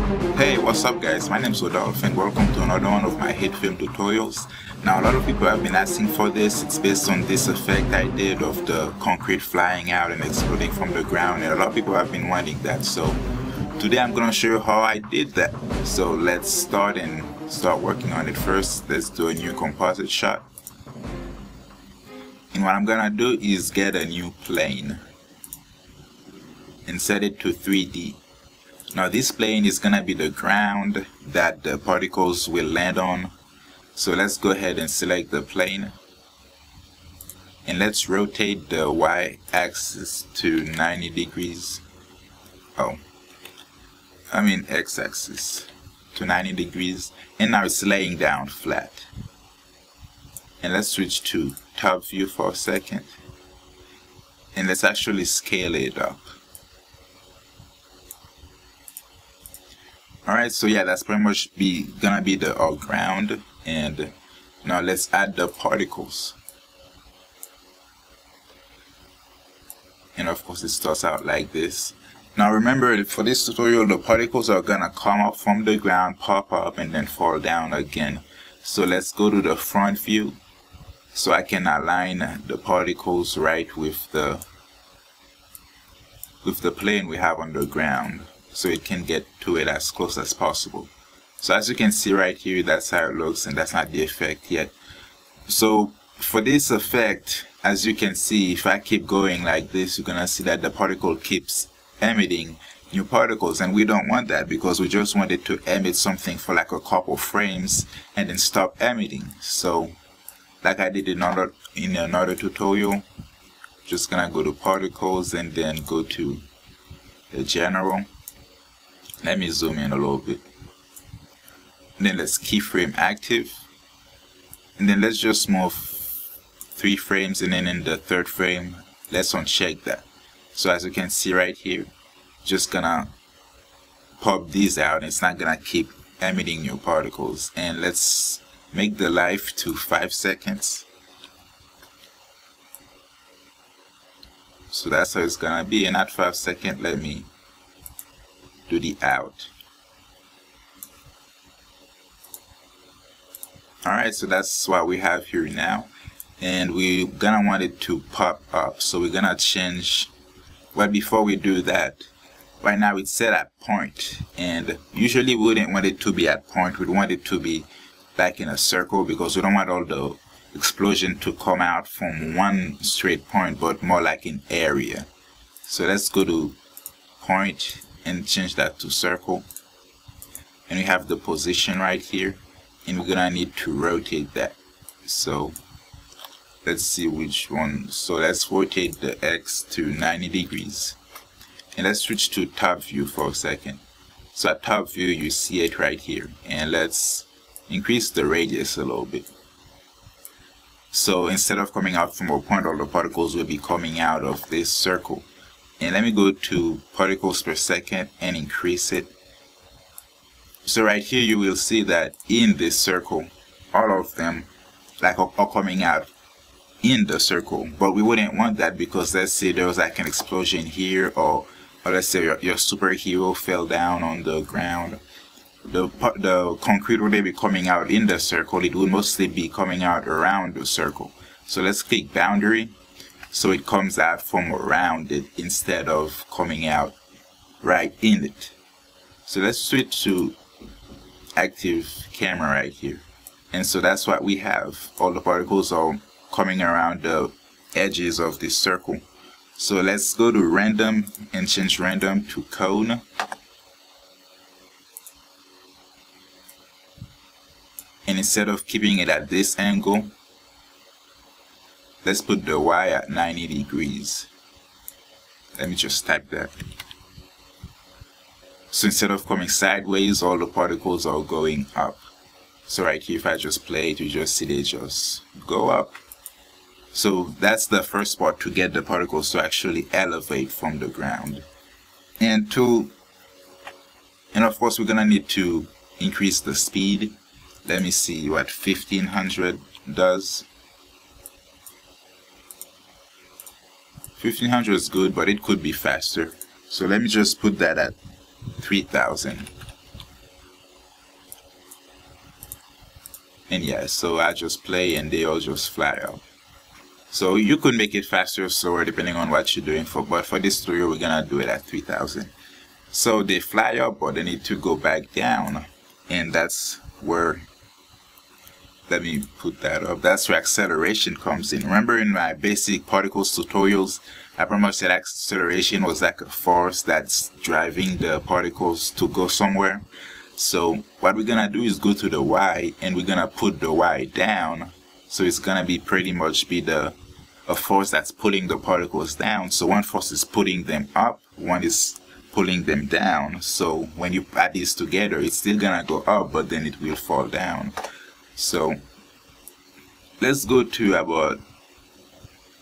Hey, what's up guys? My name is Rodolphe and welcome to another one of my Hitfilm tutorials. Now a lot of people have been asking for this. It's based on this effect I did of the concrete flying out and exploding from the ground, and a lot of people have been wanting that. So today I'm gonna show you how I did that. So let's start working on it. First, let's do a new composite shot. And what I'm gonna do is get a new plane and set it to 3D. Now this plane is gonna be the ground that the particles will land on. So let's go ahead and select the plane. And let's rotate the y-axis to 90 degrees. X-axis to 90 degrees. And now it's laying down flat. And let's switch to top view for a second. And let's actually scale it up. Alright, so yeah, that's pretty much gonna be the ground. And now let's add the particles. And of course it starts out like this. Now remember, for this tutorial, the particles are gonna come up from the ground, pop up, and then fall down again. So let's go to the front view so I can align the particles right with the plane we have on the ground, so it can get to it as close as possible. So as you can see right here, that's how it looks, and that's not the effect yet. So for this effect, as you can see, if I keep going like this, you're gonna see that the particle keeps emitting new particles, and we don't want that because we just want it to emit something for like a couple frames and then stop emitting. So like I did in another tutorial, just gonna go to particles and then go to the general. Let me zoom in a little bit. And then let's keyframe active. And then let's just move 3 frames, and then in the 3rd frame, let's uncheck that. So as you can see right here, just gonna pop these out. It's not gonna keep emitting new particles. And let's make the life to 5 seconds. So that's how it's gonna be. And at 5 seconds, let me do the out. Alright, so that's what we have here now, and we're gonna want it to pop up. So we're gonna change, well, before we do that, right now it's set at point, and usually we wouldn't want it to be at point. We'd want it to be like in a circle, because we don't want all the explosion to come out from one straight point, but more like an area. So let's go to point and change that to circle, and we have the position right here, and we're gonna need to rotate that. So let's see which one. So let's rotate the X to 90 degrees, and let's switch to top view for a second. So at top view, you see it right here, and let's increase the radius a little bit. So instead of coming out from a point, all the particles will be coming out of this circle. And let me go to particles per second and increase it. So right here you will see that in this circle, all of them are coming out in the circle. But we wouldn't want that, because let's say there was like an explosion here, or let's say your superhero fell down on the ground. The concrete would be coming out in the circle. It would mostly be coming out around the circle. So let's click boundary, so it comes out from around it instead of coming out right in it. So let's switch to active camera right here. And so that's what we have. All the particles are coming around the edges of this circle. So let's go to random and change random to cone. And instead of keeping it at this angle, let's put the Y at 90 degrees. Let me just type that. So instead of coming sideways, all the particles are going up. So right here, if I just play it, you just see they just go up. So that's the first part, to get the particles to actually elevate from the ground. And of course, we're gonna need to increase the speed. Let me see what 1500 does. 1500 is good, but it could be faster. So let me just put that at 3000. And yeah, so I just play and they all just fly out. So you could make it faster or slower depending on what you're doing but for this tutorial we're gonna do it at 3000. So they fly up, but they need to go back down, and that's where, let me put that up, that's where acceleration comes in. Remember in my basic particles tutorials, I pretty much said acceleration was like a force that's driving the particles to go somewhere. So what we're gonna do is go to the Y, and we're gonna put the Y down. So it's gonna be pretty much be a force that's pulling the particles down. So one force is putting them up, one is pulling them down. So when you add these together, it's still gonna go up, but then it will fall down. So let's go to about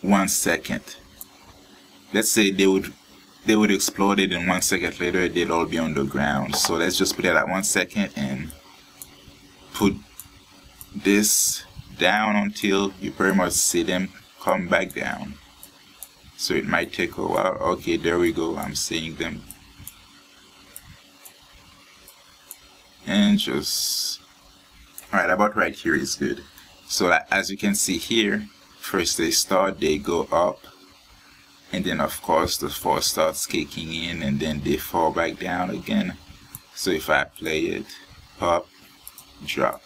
1 second. Let's say they would explode it, and 1 second later they'd all be on the ground. So let's just put it at 1 second and put this down until you pretty much see them come back down. So it might take a while. Okay, there we go, I'm seeing them. And just, alright, about right here is good. So as you can see here, first they start, they go up, and then of course the force starts kicking in, and then they fall back down again. So if I play it, pop, drop.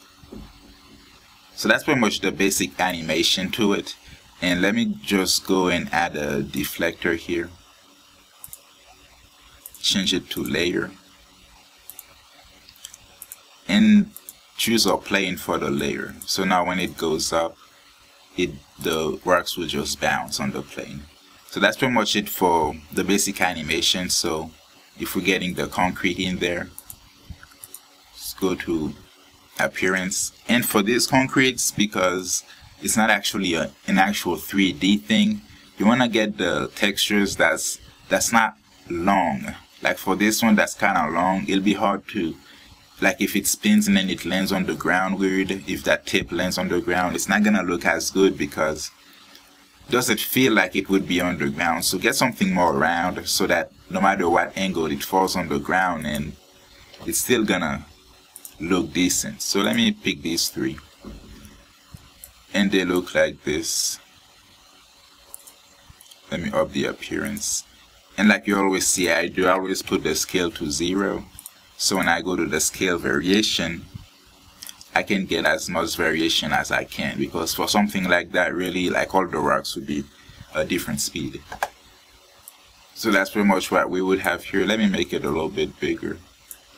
So that's pretty much the basic animation to it. And let me just go and add a deflector here. Change it to layer. And choose a plane for the layer. So now when it goes up, the works will just bounce on the plane. So that's pretty much it for the basic animation. So if we're getting the concrete in there, let's go to appearance. And for these concretes, because it's not actually an actual 3D thing, you want to get the textures that's not long. Like for this one that's kind of long, it'll be hard to, like if it spins and then it lands on the ground weird, if that tip lands on the ground, it's not gonna look as good because it doesn't feel like it would be underground. So get something more round so that no matter what angle it falls on the ground, and it's still gonna look decent. So let me pick these three, and they look like this. Let me up the appearance, and like you always see, I always put the scale to 0. So when I go to the scale variation, I can get as much variation as I can, because for something like that, really, like all the rocks would be a different speed. So that's pretty much what we would have here. Let me make it a little bit bigger,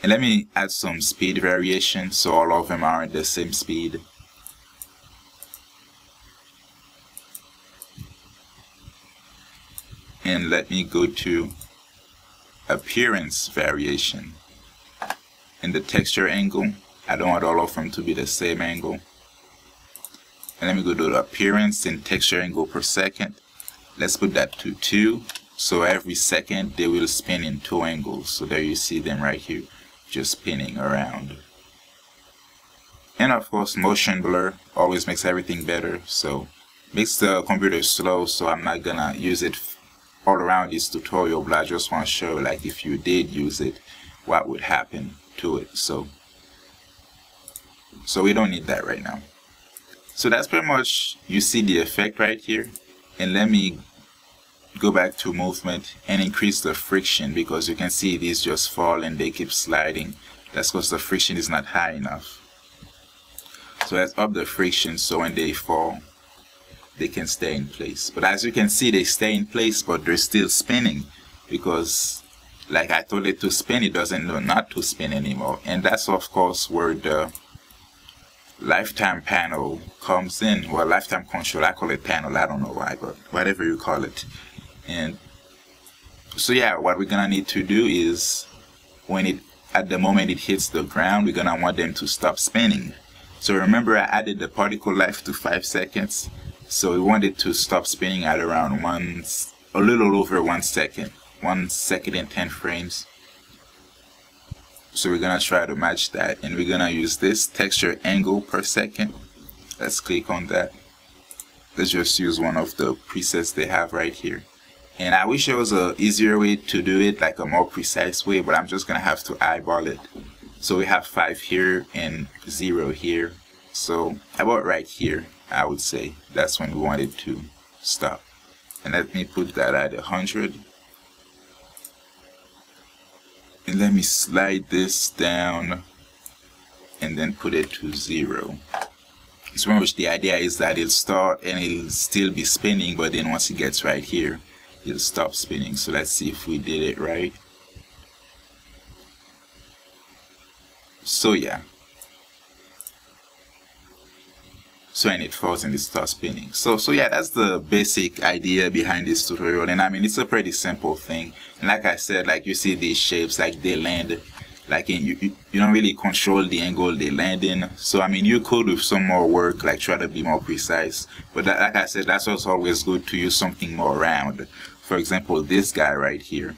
and let me add some speed variation so all of them are at the same speed. And let me go to appearance variation. And the texture angle, I don't want all of them to be the same angle. And let me go to the appearance and texture angle per second. Let's put that to 2. So every second they will spin in 2 angles. So there you see them right here, just spinning around. And of course, motion blur always makes everything better. So makes the computer slow, so I'm not gonna use it all around this tutorial, but I just want to show, like, if you did use it, what would happen to it. So we don't need that right now. So that's pretty much, you see the effect right here. And let me go back to movement and increase the friction, because you can see these just fall and they keep sliding. That's because the friction is not high enough. So let's up the friction so when they fall, they can stay in place. But as you can see, they stay in place, but they're still spinning, because like I told it to spin, it doesn't know not to spin anymore. And that's of course where the lifetime panel comes in. Well, lifetime control, I call it panel, I don't know why, but whatever you call it. And so yeah, what we're gonna need to do is, at the moment it hits the ground, we're gonna want them to stop spinning. So remember, I added the particle life to 5 seconds. So we want it to stop spinning at around a little over 1 second. 1 second and 10 frames. So we're gonna try to match that, and we're gonna use this texture angle per second. Let's click on that. Let's just use one of the presets they have right here. And I wish there was an easier way to do it, like a more precise way, but I'm just gonna have to eyeball it. So we have 5 here and 0 here. So about right here, I would say that's when we want it to stop. And let me put that at 100. And let me slide this down and then put it to 0. So remember, the idea is that it'll start and it'll still be spinning, but then once it gets right here, it'll stop spinning. So let's see if we did it right. So yeah. So and it falls and it starts spinning. So yeah, that's the basic idea behind this tutorial. And I mean, it's a pretty simple thing. And like I said, like you see these shapes, like they land, like you don't really control the angle they land in. So I mean, you could with some more work, like try to be more precise. But that, like I said, that's also always good to use something more round. For example, this guy right here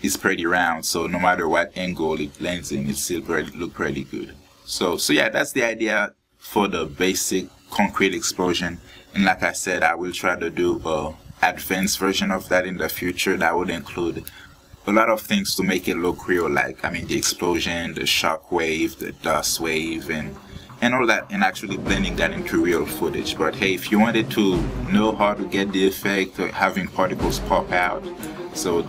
is pretty round. So no matter what angle it lands in, it still look pretty good. So yeah, that's the idea for the basic concrete explosion. And like I said, I will try to do an advanced version of that in the future that would include a lot of things to make it look real, like I mean the explosion, the shock wave, the dust wave, and all that, and actually blending that into real footage. But hey, if you wanted to know how to get the effect of having particles pop out, so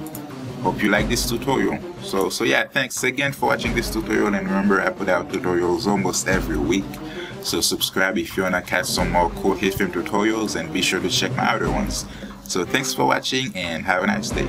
hope you like this tutorial. So yeah, thanks again for watching this tutorial, and remember, I put out tutorials almost every week. So subscribe if you wanna catch some more cool Hitfilm tutorials, and be sure to check my other ones. So thanks for watching and have a nice day.